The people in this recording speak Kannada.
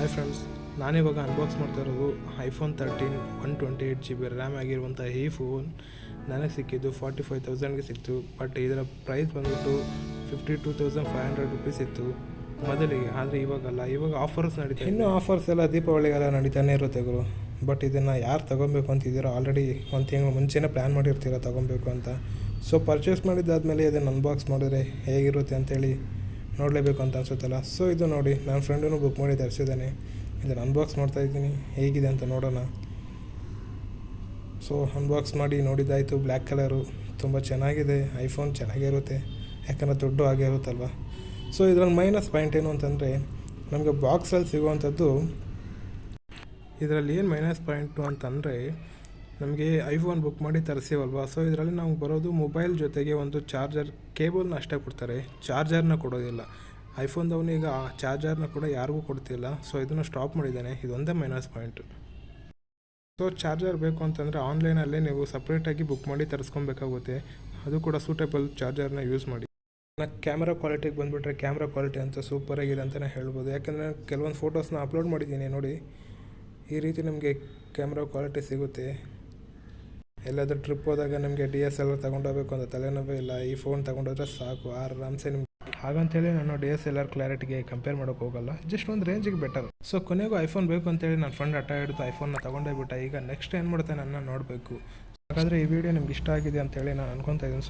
ಹಾಯ್ ಫ್ರೆಂಡ್ಸ್, ನಾನಿವಾಗ ಅನ್ಬಾಕ್ಸ್ ಮಾಡ್ತಾ ಇರೋದು ಐಫೋನ್ 13 128GB ರ್ಯಾಮ್ ಆಗಿರುವಂಥ ಈ ಫೋನ್ ನನಗೆ ಸಿಕ್ಕಿದ್ದು 45,000ಗೆ ಸಿಕ್ತು. ಬಟ್ ಇದರ ಪ್ರೈಸ್ ಬಂದ್ಬಿಟ್ಟು 52,500 ರುಪೀಸ್ ಇತ್ತು ಮೊದಲಿಗೆ. ಆದರೆ ಇವಾಗಲ್ಲ, ಇವಾಗ ಆಫರ್ಸ್ ನಡೀತಾ ಇನ್ನೂ ಆಫರ್ಸ್ ಎಲ್ಲ ದೀಪಾವಳಿಗೆಲ್ಲ ನಡೀತಾನೆ ಇರುತ್ತೆ ಗುರು. ಬಟ್ ಇದನ್ನು ಯಾರು ತೊಗೊಬೇಕು ಅಂತಿದ್ದೀರೋ ಆಲ್ರೆಡಿ ಒಂದು ತಿಂಗಳು ಮುಂಚೆನೇ ಪ್ಲ್ಯಾನ್ ಮಾಡಿರ್ತೀರ ತೊಗೊಬೇಕು ಅಂತ. ಸೊ ಪರ್ಚೇಸ್ ಮಾಡಿದ್ದಾದಮೇಲೆ ಇದನ್ನು ಅನ್ಬಾಕ್ಸ್ ಮಾಡಿದ್ರೆ ಹೇಗಿರುತ್ತೆ ಅಂತೇಳಿ ನೋಡಲೇಬೇಕು ಅಂತ ಅನಿಸುತ್ತಲ್ಲ. ಸೊ ಇದು ನೋಡಿ, ನನ್ನ ಫ್ರೆಂಡೂ ಬುಕ್ ಮಾಡಿ ತರಿಸಿದ್ದಾನೆ. ಇದನ್ನು ಅನ್ಬಾಕ್ಸ್ ಮಾಡ್ತಾಯಿದ್ದೀನಿ, ಹೇಗಿದೆ ಅಂತ ನೋಡೋಣ. ಸೊ ಅನ್ಬಾಕ್ಸ್ ಮಾಡಿ ನೋಡಿದ್ದಾಯಿತು. ಬ್ಲ್ಯಾಕ್ ಕಲರು ತುಂಬ ಚೆನ್ನಾಗಿದೆ. ಐಫೋನ್ ಚೆನ್ನಾಗಿರುತ್ತೆ, ಯಾಕಂದರೆ ದುಡ್ಡು ಆಗೇ ಇರುತ್ತಲ್ವ. ಸೊ ಇದರಲ್ಲಿ ಮೈನಸ್ ಪಾಯಿಂಟ್ ಏನು ಅಂತಂದರೆ, ನಮಗೆ ಬಾಕ್ಸಲ್ಲಿ ಸಿಗುವಂಥದ್ದು ಇದರಲ್ಲಿ ಏನು ಮೈನಸ್ ಪಾಯಿಂಟು ಅಂತಂದರೆ, ನಮಗೆ ಐಫೋನ್ ಬುಕ್ ಮಾಡಿ ತರಿಸಿವಲ್ವ. ಸೊ ಇದರಲ್ಲಿ ನಾವು ಬರೋದು ಮೊಬೈಲ್ ಜೊತೆಗೆ ಒಂದು ಚಾರ್ಜರ್ ಕೇಬಲ್ನ ಅಷ್ಟೇ ಕೊಡ್ತಾರೆ, ಚಾರ್ಜರ್ನ ಕೊಡೋದಿಲ್ಲ. ಐಫೋನ್ದವನು ಈಗ ಚಾರ್ಜರ್ನ ಕೂಡ ಯಾರಿಗೂ ಕೊಡ್ತಿಲ್ಲ. ಸೊ ಇದನ್ನು ಸ್ಟಾಪ್ ಮಾಡಿದ್ದಾನೆ. ಇದೊಂದೇ ಮೈನಸ್ ಪಾಯಿಂಟು. ಸೊ ಚಾರ್ಜರ್ ಬೇಕು ಅಂತಂದರೆ ಆನ್ಲೈನಲ್ಲೇ ನೀವು ಸಪ್ರೇಟಾಗಿ ಬುಕ್ ಮಾಡಿ ತರಿಸ್ಕೊಬೇಕಾಗುತ್ತೆ. ಅದು ಕೂಡ ಸೂಟೇಬಲ್ ಚಾರ್ಜರ್ನ ಯೂಸ್ ಮಾಡಿ. ಕ್ಯಾಮ್ರಾ ಕ್ವಾಲಿಟಿಗೆ ಬಂದುಬಿಟ್ರೆ, ಕ್ಯಾಮ್ರಾ ಕ್ವಾಲಿಟಿ ಅಂತ ಸೂಪರಾಗಿದೆ ಅಂತಲೇ ಹೇಳ್ಬೋದು. ಯಾಕಂದರೆ ಕೆಲವೊಂದು ಫೋಟೋಸ್ನ ಅಪ್ಲೋಡ್ ಮಾಡಿದ್ದೀನಿ ನೋಡಿ. ಈ ರೀತಿ ನಮಗೆ ಕ್ಯಾಮ್ರಾ ಕ್ವಾಲಿಟಿ ಸಿಗುತ್ತೆ. ಎಲ್ಲಾದರೂ ಟ್ರಿಪ್ ಹೋದಾಗ ನಮಗೆ DSLR ತೊಗೊಂಡೋಗ್ಬೇಕು ಅಂತ ತಲೆನೋವೇ ಇಲ್ಲ. ಈ ಫೋನ್ ತೊಗೊಂಡೋದ್ರೆ ಸಾಕು, ಆರಾಮ್ಸೆ ನಿಮ್ಗೆ. ಹಾಗಂತೇಳಿ ನಾನು DSLR ಕ್ಲಾರಿಟಿಗೆ ಕಂಪೇರ್ ಮಾಡೋಕ್ಕೆ ಹೋಗಲ್ಲ, ಜಸ್ಟ್ ಒಂದು ರೇಂಜಿಗೆ ಬೆಟರ್. ಸೊ ಕೊನೆಗೂ ಐಫೋನ್ ಬೇಕು ಅಂತೇಳಿ ನನ್ನ ಫ್ರೆಂಡ್ ಹಠ ಹಿಡಿದು ಐಫೋನ್ನ ತೊಗೊಂಡೇ ಬಿಟ್ಟ. ಈಗ ನೆಕ್ಸ್ಟ್ ಏನು ಮಾಡ್ತಾನೆ ನನ್ನ ನೋಡಬೇಕು. ಹಾಗಾದರೆ ಈ ವಿಡಿಯೋ ನಿಮ್ಗೆ ಇಷ್ಟ ಆಗಿದೆ ಅಂತೇಳಿ ನಾನು ಅನ್ಕೊತಾ ಇದ್ದೀನಿ.